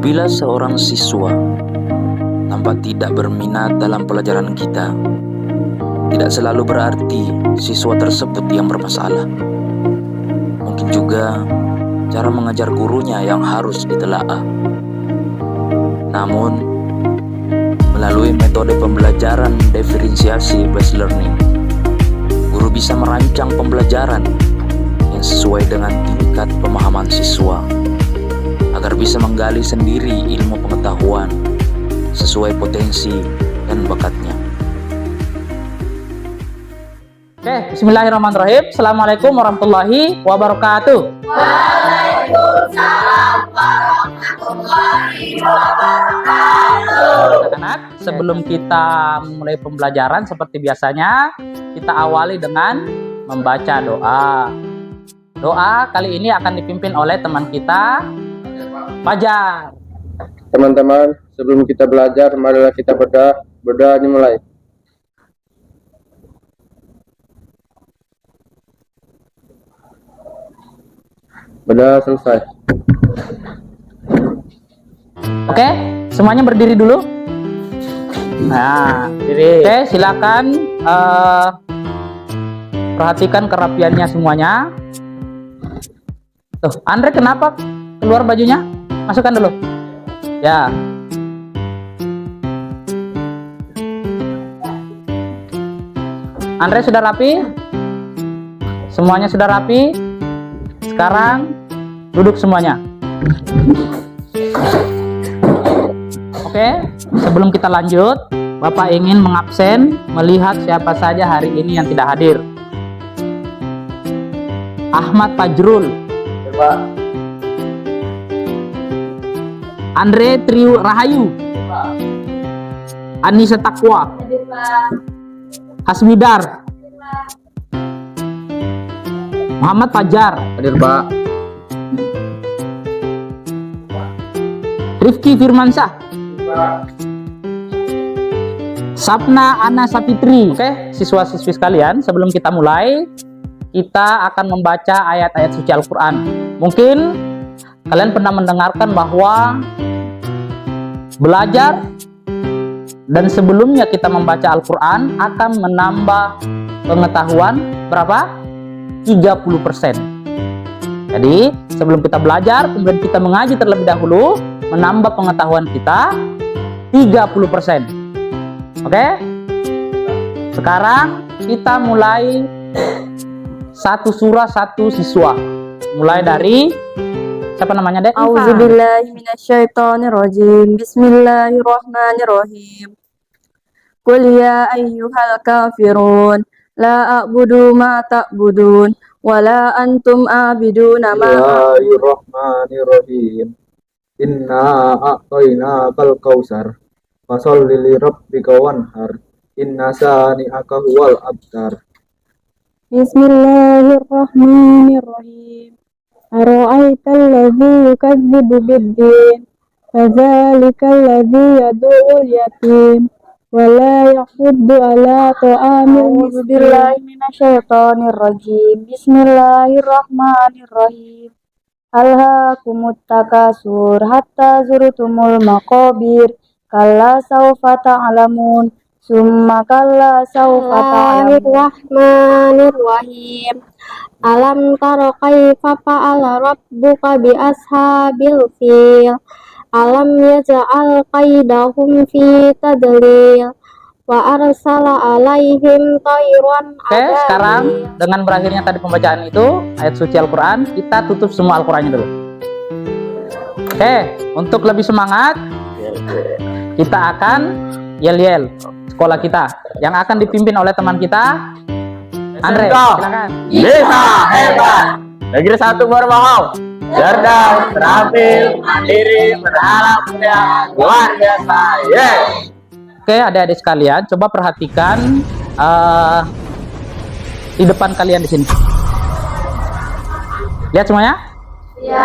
Apabila seorang siswa tampak tidak berminat dalam pelajaran kita, tidak selalu berarti siswa tersebut yang bermasalah. Mungkin juga cara mengajar gurunya yang harus ditelaah. Namun, melalui metode pembelajaran diferensiasi based learning, guru bisa merancang pembelajaran yang sesuai dengan tingkat pemahaman siswa, agar bisa menggali sendiri ilmu pengetahuan sesuai potensi dan bakatnya. Oke, bismillahirrahmanirrahim. Assalamualaikum warahmatullahi wabarakatuh. Waalaikumsalam warahmatullahi wabarakatuh. Anak-anak, sebelum kita mulai pembelajaran seperti biasanya, kita awali dengan membaca doa. Doa kali ini akan dipimpin oleh teman kita, Fajar. Teman-teman, sebelum kita belajar, marilah kita berdoa. Berdoa dimulai. Berdoa selesai. Oke, semuanya berdiri dulu. Nah, berdiri. Oke, silakan perhatikan kerapiannya semuanya. Tuh, Andre kenapa keluar bajunya? Masukkan dulu. Ya. Andre sudah rapi? Semuanya sudah rapi? Sekarang duduk semuanya. Oke, sebelum kita lanjut, Bapak ingin mengabsen melihat siapa saja hari ini yang tidak hadir. Ahmad Fajrul, Pak. Andre Triu Rahayu, Anissa Takwa, Hasmidar, Muhammad Fajar, Hadir, Pak. Rifki Firmansyah, Sapna Ana Sapitri. Oke, siswa-siswi sekalian, sebelum kita mulai, kita akan membaca ayat-ayat suci Al-Quran. Mungkin kalian pernah mendengarkan bahwa belajar dan sebelumnya kita membaca Al-Quran akan menambah pengetahuan berapa? 30%. Jadi sebelum kita belajar, kemudian kita mengaji terlebih dahulu, menambah pengetahuan kita 30%. Oke? Sekarang kita mulai satu surah satu siswa. Mulai dari siapa namanya, Dek? A'udzubillahi minasyaitonirrajim. Bismillahirrahmanirrahim. Qul ya ayyuhal kafirun la a'budu ma ta'budun wa la antum a'biduna ma Bismillahirrahmanirrahim. Inna a'tainakal kausar fasholli li rabbika wanhar inna sani'aka huwal abtar. Bismillahirrahmanirrahim. Ara'aital ladzi yukadzibu biddin fadzalikal ladzi yad'ul yatim wa la yahuddu ala ta'amil miskin. Billahi minasyaitonir rajim. Bismillahirrahmanirrahim. Alhaakumut takasur hatta zurtumul maqabir kalla sawfa ta'lamun summa kalla sawfa ta'lamun. Bismillahirrahmanirrahim. Alam tara kaifa fa'ala rabbuka bi ashabil fil alam yaj'al qaidahum fi tadlil wa arsala alaihim tayran. Oke, sekarang dengan berakhirnya tadi pembacaan itu ayat suci Al-Quran, kita tutup semua Al-Qurannya dulu. Oke, untuk lebih semangat, kita akan yel-yel sekolah kita yang akan dipimpin oleh teman kita Andre. Silakan. Bisa, hebat. Negeri satu berbohong. Cerdas, terampil, mandiri, berharap mulia, luar biasa. Yes. Oke, adik-adik sekalian, coba perhatikan di depan kalian di sini. Lihat semuanya? Ya.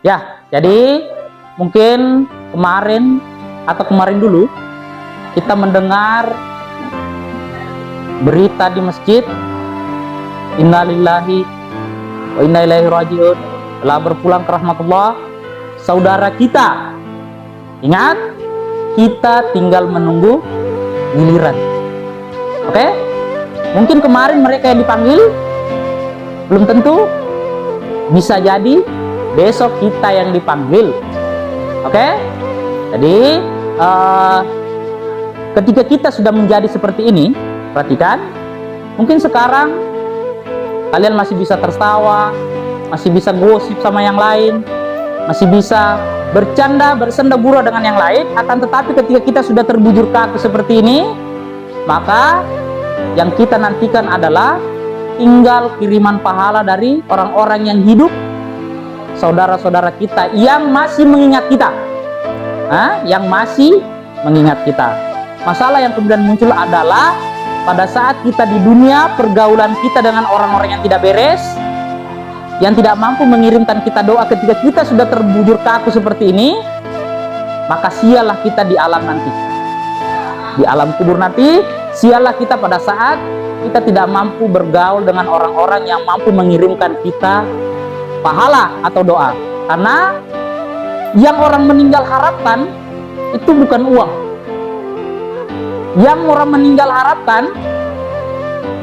Ya, jadi mungkin kemarin dulu kita mendengar berita di masjid, innalillahi wa inna ilaihi rajiun, telah berpulang ke rahmatullah saudara kita. Ingat, kita tinggal menunggu giliran. Oke? Mungkin kemarin mereka yang dipanggil, belum tentu. Bisa jadi besok kita yang dipanggil. Oke? Jadi ketika kita sudah menjadi seperti ini, perhatikan, mungkin sekarang kalian masih bisa tertawa, masih bisa gosip sama yang lain, masih bisa bercanda, bersenda gurau dengan yang lain. Akan tetapi ketika kita sudah terbujur kaku seperti ini, maka yang kita nantikan adalah tinggal kiriman pahala dari orang-orang yang hidup, saudara-saudara kita yang masih mengingat kita, yang masih mengingat kita. Masalah yang kemudian muncul adalah pada saat kita di dunia, pergaulan kita dengan orang-orang yang tidak beres, yang tidak mampu mengirimkan kita doa ketika kita sudah terbujur kaku seperti ini, maka sialah kita di alam nanti, di alam kubur nanti. Sialah kita pada saat kita tidak mampu bergaul dengan orang-orang yang mampu mengirimkan kita pahala atau doa. Karena yang orang meninggal harapkan itu bukan uang. Yang orang meninggal harapkan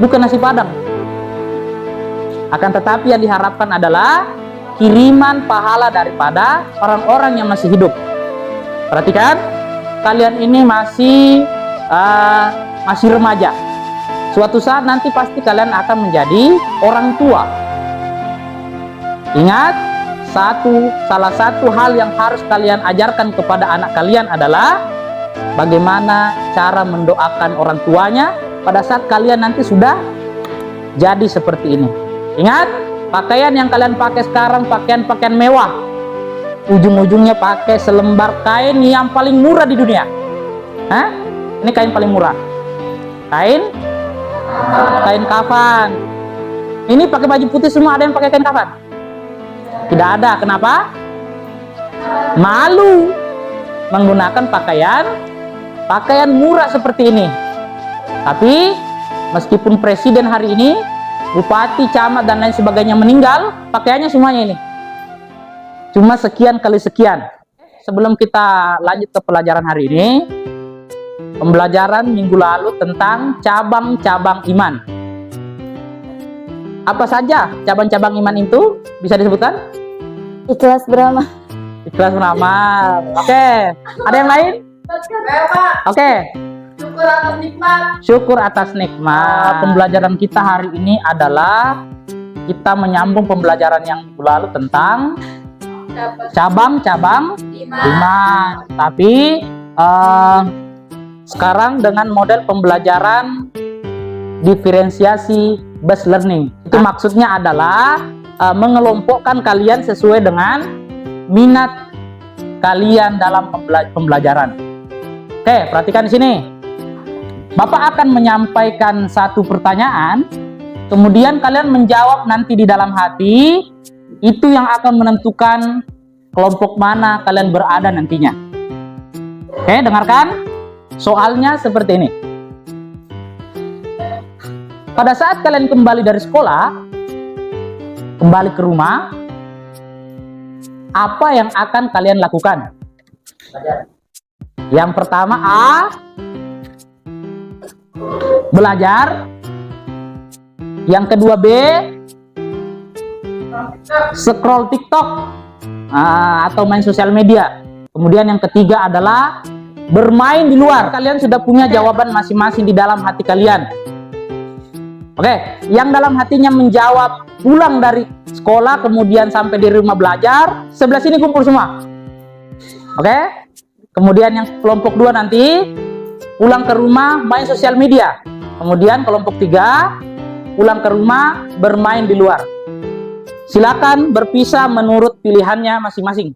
bukan nasi padang. Akan tetapi yang diharapkan adalah kiriman pahala daripada orang-orang yang masih hidup. Perhatikan, kalian ini masih remaja. Suatu saat nanti pasti kalian akan menjadi orang tua. Ingat, salah satu hal yang harus kalian ajarkan kepada anak kalian adalah bagaimana cara mendoakan orang tuanya pada saat kalian nanti sudah jadi seperti ini. Ingat, pakaian yang kalian pakai sekarang pakaian-pakaian mewah, ujung-ujungnya pakai selembar kain yang paling murah di dunia. Ini kain paling murah, kain kafan. Ini pakai baju putih semua, ada yang pakai kain kafan? Tidak ada. Kenapa? Malu menggunakan pakaian murah seperti ini. Tapi meskipun presiden hari ini, bupati, camat dan lain sebagainya meninggal, pakaiannya semuanya ini cuma sekian kali sekian. Sebelum kita lanjut ke pelajaran hari ini, pembelajaran minggu lalu tentang cabang-cabang iman. Apa saja cabang-cabang iman itu? Bisa disebutkan? Ikhlas beramal. Ikhlas beramal. Oke. Ada yang lain? Oke. Syukur atas nikmat. Syukur atas nikmat. Pembelajaran kita hari ini adalah kita menyambung pembelajaran yang minggu lalu tentang cabang-cabang iman. Tapi sekarang dengan model pembelajaran diferensiasi based learning. Itu maksudnya adalah mengelompokkan kalian sesuai dengan minat kalian dalam pembelajaran. Oke, perhatikan di sini. Bapak akan menyampaikan satu pertanyaan, kemudian kalian menjawab nanti di dalam hati. Itu yang akan menentukan kelompok mana kalian berada nantinya. Oke, dengarkan. Soalnya seperti ini. Pada saat kalian kembali dari sekolah, kembali ke rumah, apa yang akan kalian lakukan? Yang pertama belajar. Yang kedua scroll TikTok atau main sosial media. Kemudian yang ketiga adalah bermain di luar. Kalian sudah punya jawaban masing-masing di dalam hati kalian. Oke, yang dalam hatinya menjawab pulang dari sekolah kemudian sampai di rumah belajar, sebelah sini kumpul semua. Oke? Kemudian yang kelompok 2 nanti pulang ke rumah main sosial media. Kemudian kelompok 3 pulang ke rumah bermain di luar. Silakan berpisah menurut pilihannya masing-masing.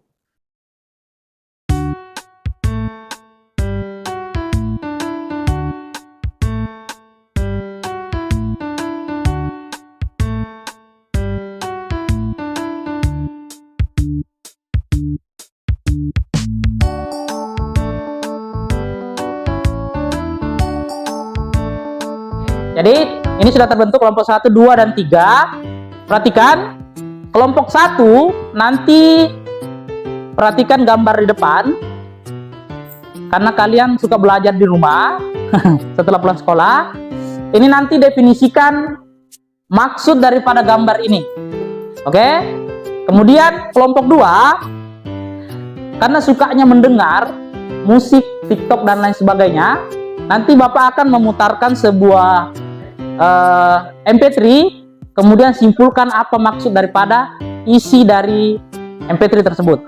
Jadi ini sudah terbentuk kelompok 1, 2, dan 3. Perhatikan, kelompok 1 nanti perhatikan gambar di depan. Karena kalian suka belajar di rumah setelah pulang sekolah. Ini nanti definisikan maksud daripada gambar ini. Oke? Kemudian kelompok 2, karena sukanya mendengar musik, TikTok dan lain sebagainya, nanti Bapak akan memutarkan sebuah MP3, kemudian simpulkan apa maksud daripada isi dari MP3 tersebut.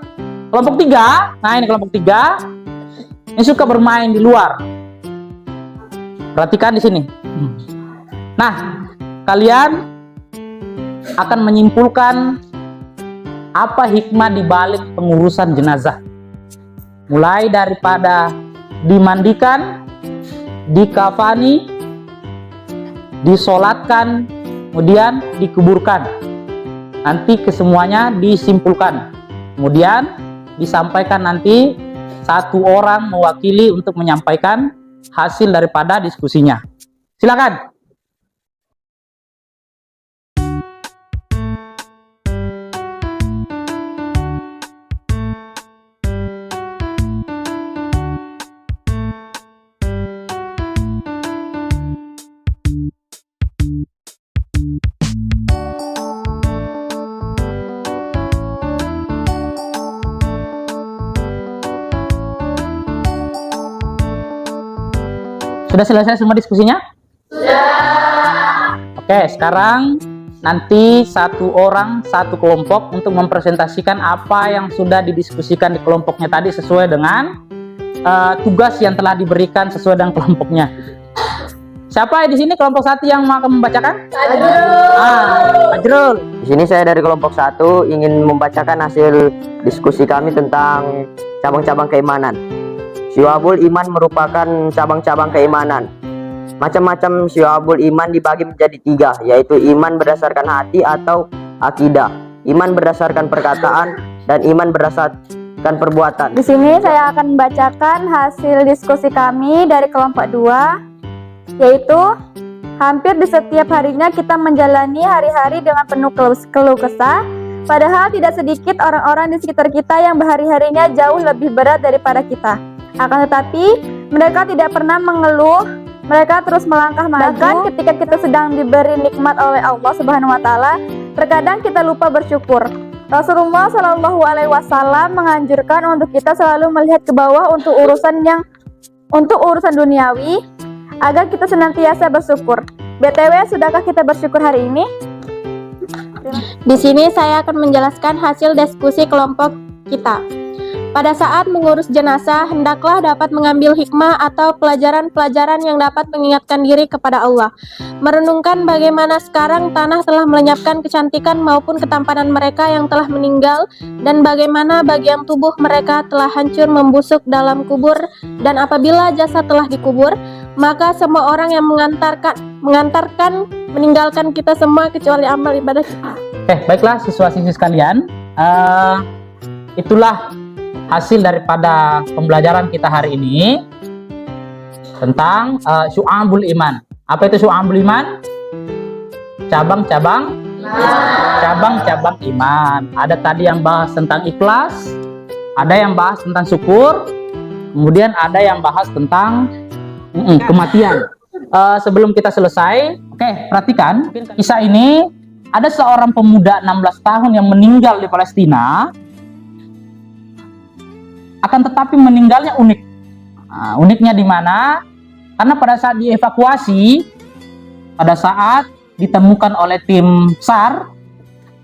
Kelompok 3, nah ini kelompok 3, ini suka bermain di luar. Perhatikan di sini. Nah, kalian akan menyimpulkan apa hikmah di balik pengurusan jenazah. Mulai daripada dimandikan, dikafani, disolatkan, kemudian dikuburkan. Nanti kesemuanya disimpulkan. Kemudian disampaikan nanti satu orang mewakili untuk menyampaikan hasil daripada diskusinya. Silakan. Sudah selesai semua diskusinya? Sudah. Oke, sekarang nanti satu orang satu kelompok untuk mempresentasikan apa yang sudah didiskusikan di kelompoknya tadi sesuai dengan tugas yang telah diberikan sesuai dengan kelompoknya. Siapa di sini kelompok 1 yang mau membacakan? Fajrul. Di sini saya dari kelompok 1 ingin membacakan hasil diskusi kami tentang cabang-cabang keimanan. Syu'abul iman merupakan cabang-cabang keimanan. Macam-macam syu'abul iman dibagi menjadi 3, yaitu iman berdasarkan hati atau akidah, iman berdasarkan perkataan, dan iman berdasarkan perbuatan. Di sini saya akan membacakan hasil diskusi kami dari kelompok 2, yaitu hampir di setiap harinya kita menjalani hari-hari dengan penuh keluh kesah, padahal tidak sedikit orang-orang di sekitar kita yang berhari-harinya jauh lebih berat daripada kita. Akan tetapi mereka tidak pernah mengeluh, mereka terus melangkah maju. Bahkan ketika kita sedang diberi nikmat oleh Allah Subhanahu wa taala, terkadang kita lupa bersyukur. Rasulullah Shallallahu alaihi wasallam menganjurkan untuk kita selalu melihat ke bawah untuk urusan duniawi agar kita senantiasa bersyukur. BTW, sudahkah kita bersyukur hari ini? Di sini saya akan menjelaskan hasil diskusi kelompok kita. Pada saat mengurus jenazah, hendaklah dapat mengambil hikmah atau pelajaran-pelajaran yang dapat mengingatkan diri kepada Allah. Merenungkan bagaimana sekarang tanah telah melenyapkan kecantikan maupun ketampanan mereka yang telah meninggal, dan bagaimana bagian tubuh mereka telah hancur membusuk dalam kubur, dan apabila jasad telah dikubur, maka semua orang yang meninggalkan kita semua kecuali amal ibadah kita. Baiklah siswa-siswi sekalian, itulah hasil daripada pembelajaran kita hari ini tentang syu'abul iman. Apa itu syu'abul iman? Cabang-cabang iman. Ada tadi yang bahas tentang ikhlas, ada yang bahas tentang syukur, kemudian ada yang bahas tentang kematian. Sebelum kita selesai, perhatikan kisah ini. Ada seorang pemuda 16 tahun yang meninggal di Palestina. Akan tetapi meninggalnya unik. Uniknya di mana? Karena pada saat dievakuasi, pada saat ditemukan oleh tim SAR,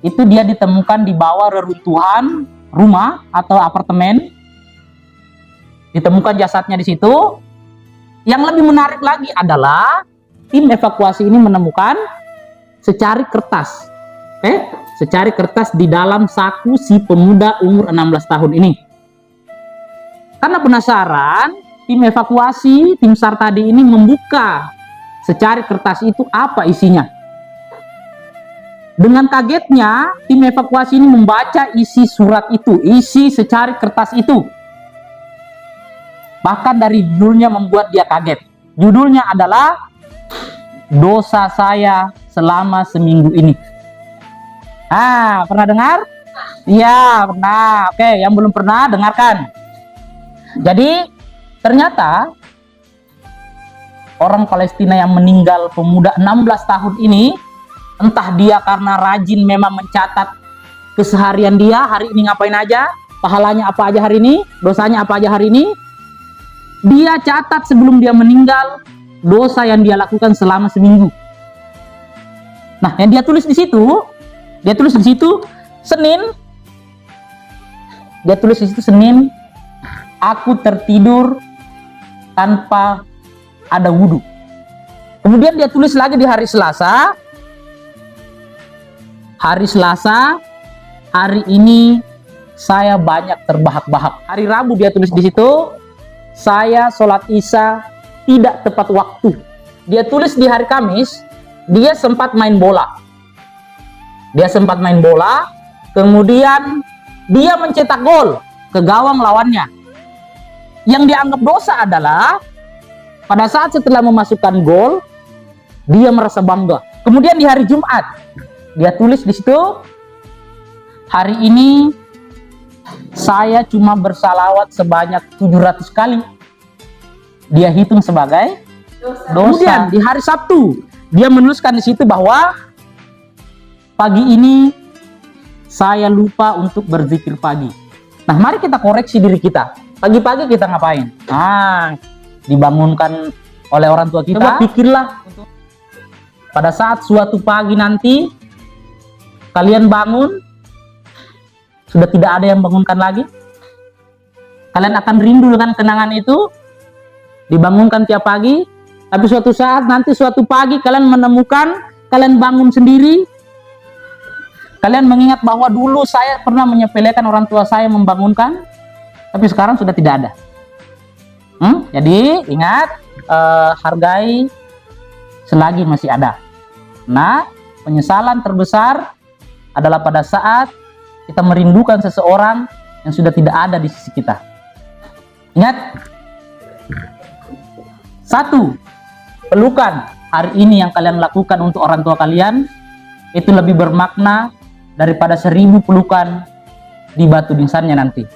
itu dia ditemukan di bawah reruntuhan rumah atau apartemen. Ditemukan jasadnya di situ. Yang lebih menarik lagi adalah tim evakuasi ini menemukan secari kertas. Secari kertas di dalam saku si pemuda umur 16 tahun ini. Karena penasaran, tim evakuasi, tim SAR tadi ini membuka secari kertas itu apa isinya. Dengan kagetnya, tim evakuasi ini membaca isi surat itu, isi secari kertas itu. Bahkan dari judulnya membuat dia kaget. Judulnya adalah Dosa Saya Selama Seminggu Ini. Pernah dengar? Iya, pernah. Oke, yang belum pernah dengarkan. Jadi, ternyata orang Palestina yang meninggal pemuda 16 tahun ini, entah dia karena rajin memang mencatat keseharian dia, hari ini ngapain aja, pahalanya apa aja hari ini, dosanya apa aja hari ini, dia catat sebelum dia meninggal dosa yang dia lakukan selama seminggu. Nah, yang dia tulis di situ, Senin, aku tertidur tanpa ada wudhu. Kemudian dia tulis lagi di hari Selasa, hari ini saya banyak terbahak-bahak. Hari Rabu dia tulis di situ, saya sholat Isya tidak tepat waktu. Dia tulis di hari Kamis, dia sempat main bola. Kemudian dia mencetak gol ke gawang lawannya. Yang dianggap dosa adalah pada saat setelah memasukkan gol, dia merasa bangga. Kemudian di hari Jumat, dia tulis di situ, hari ini saya cuma bersalawat sebanyak 700 kali. Dia hitung sebagai dosa. Kemudian di hari Sabtu, dia menuliskan di situ bahwa pagi ini saya lupa untuk berzikir pagi. Nah, mari kita koreksi diri kita. Pagi-pagi kita ngapain? Dibangunkan oleh orang tua kita. Coba pikirlah. Pada saat suatu pagi nanti kalian bangun, sudah tidak ada yang bangunkan lagi. Kalian akan rindu dengan kenangan itu. Dibangunkan tiap pagi, tapi suatu saat nanti suatu pagi kalian menemukan, kalian bangun sendiri, kalian mengingat bahwa dulu saya pernah menyepelekan orang tua saya membangunkan, tapi sekarang sudah tidak ada. Jadi ingat, hargai selagi masih ada. Nah, penyesalan terbesar adalah pada saat kita merindukan seseorang yang sudah tidak ada di sisi kita. Ingat, 1, pelukan hari ini yang kalian lakukan untuk orang tua kalian itu lebih bermakna daripada 1000 pelukan di batu nisannya nanti.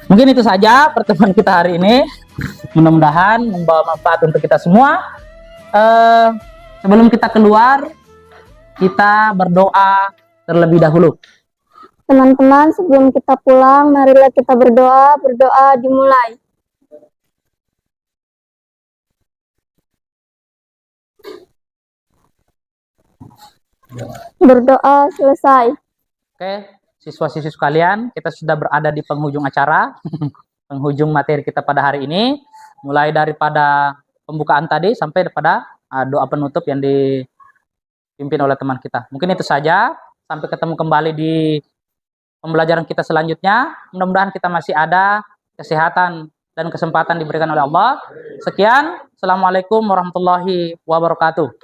Mungkin itu saja pertemuan kita hari ini. Mudah-mudahan membawa manfaat untuk kita semua. Sebelum kita keluar, kita berdoa terlebih dahulu. Teman-teman, sebelum kita pulang, marilah kita berdoa. Berdoa dimulai. Berdoa selesai. Oke, siswa-siswi sekalian, kita sudah berada di penghujung acara, penghujung materi kita pada hari ini, mulai daripada pembukaan tadi sampai pada doa penutup yang dipimpin oleh teman kita. Mungkin itu saja, sampai ketemu kembali di pembelajaran kita selanjutnya. Mudah-mudahan kita masih ada kesehatan dan kesempatan diberikan oleh Allah. Sekian, Assalamualaikum warahmatullahi wabarakatuh.